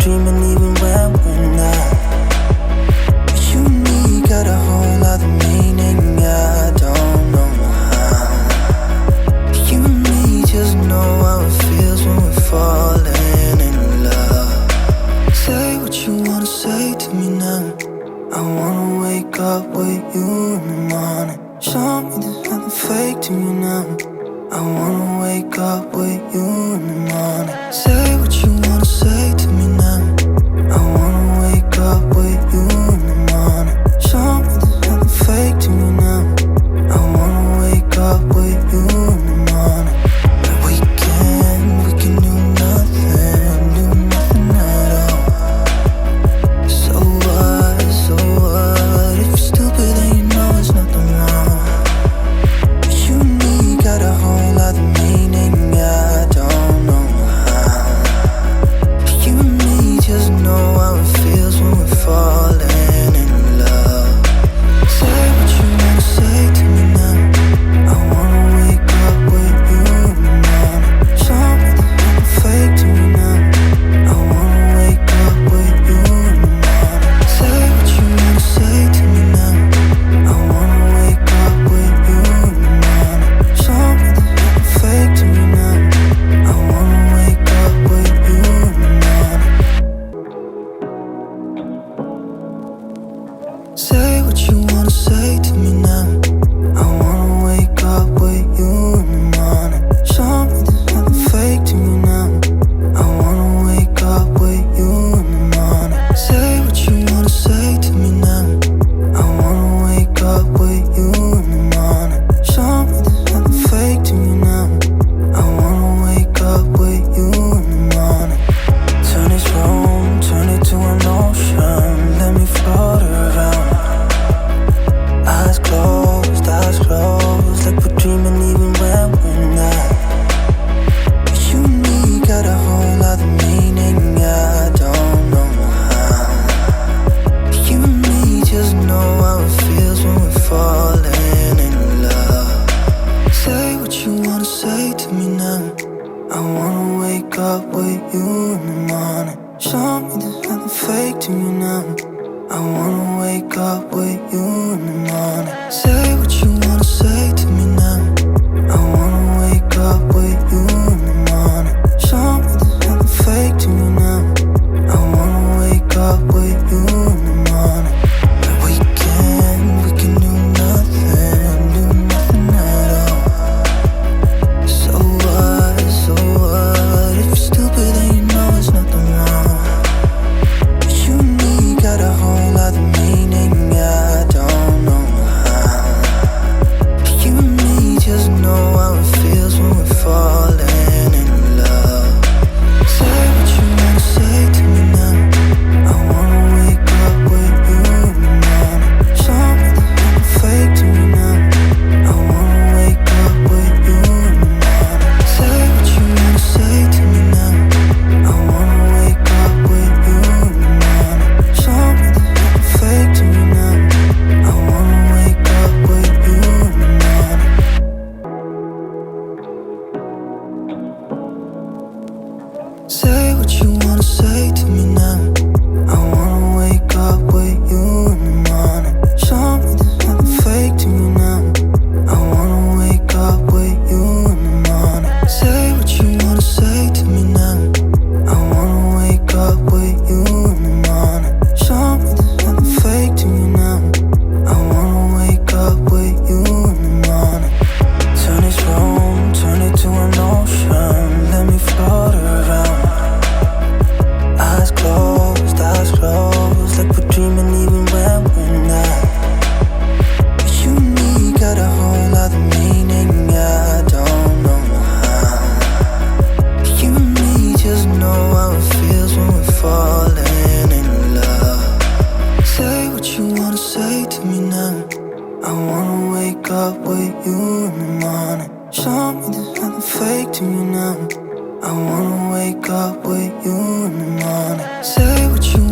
dreaming even when we're not. You and me got a whole other meaning, I don't know how. You and me just know how it feels when we're falling in love. Say what you wanna say to me now. I wanna wake up with you in the morning. Show me there's nothing fake to me now. I wanna wake up with you in the morning. Say what you wanna say to me now. I wanna wake up with you in the morning. Show me there's nothing fake to me now. I wanna wake up with you in the morning. But we can do nothing at all. So what, if you're stupid then you know there's nothing wrong. You and me got a whole other meaning, I don't know how. You and me just know how it feels when we're falling in love. Say what you wanna say to me now. I wanna wake up with you in the morning. Show me there's nothing fake to me now. I wanna wake up with you in the morning. Say what you wanna say to me now. I wanna wake up with you in the morning. Show me there's nothing fake to me now. I wanna wake up with you in the morning. Say what you wanna say to me now. I wanna wake up with you in the morning. Show me there's nothing fake to me now. I wanna wake up with you in the morning. Say what you wanna say to me now. I wanna wake up with you in the morning. Show me there's nothing fake to me now. I wanna wake up with you in the morning. Turn this room, turn it to an ocean. Let me float around. Eyes closed, like we're dreaming even when we're not. You and me got a whole other meaning, I don't know how. You and me just know how it feels when we're falling in love. Say what you wanna say to me now. I wanna wake up with you in the morning. Show me there's nothing fake to me now. I wanna wake up with you in the morning. Say what you wanna say to me now. I wanna wake up with you in the morning. Show me there's nothing fake to me now. I wanna wake up with you in the morning. But we can do nothing at all. So what, if you're stupid then you know there's nothing wrong. You and me got a whole other meaning, I don't know how. You and me just know how it feels when we're falling in love. Say what you wanna say to me now. I wanna wake up with you in the morning. Show me there's nothing fake to me now. I wanna wake up with you in the morning. Say what you wanna say to me now. I wanna wake up with you in the morning. Show me there's nothing fake to me now. I wanna wake up with you in the morning. Say what you wanna say to me now. I wanna wake up with you in the morning. Show me there's nothing fake to me now. I wanna wake up with you in the morning. Say what you wanna say to me now. I wanna wake up with you in the morning. Show me there's nothing fake to me now. I wanna wake up with you in the morning. Turn this room, turn it to an ocean. Let me float around. Eyes closed, like we're dreaming even when we're not. You and me got a whole other meaning, I don't know how. You and me just know how it feels when we're falling in love. Say what you wanna say to me now. I wanna wake up with you in the morning. Show me there's nothing fake to me now. I wanna wake up with you in the morning. Say what you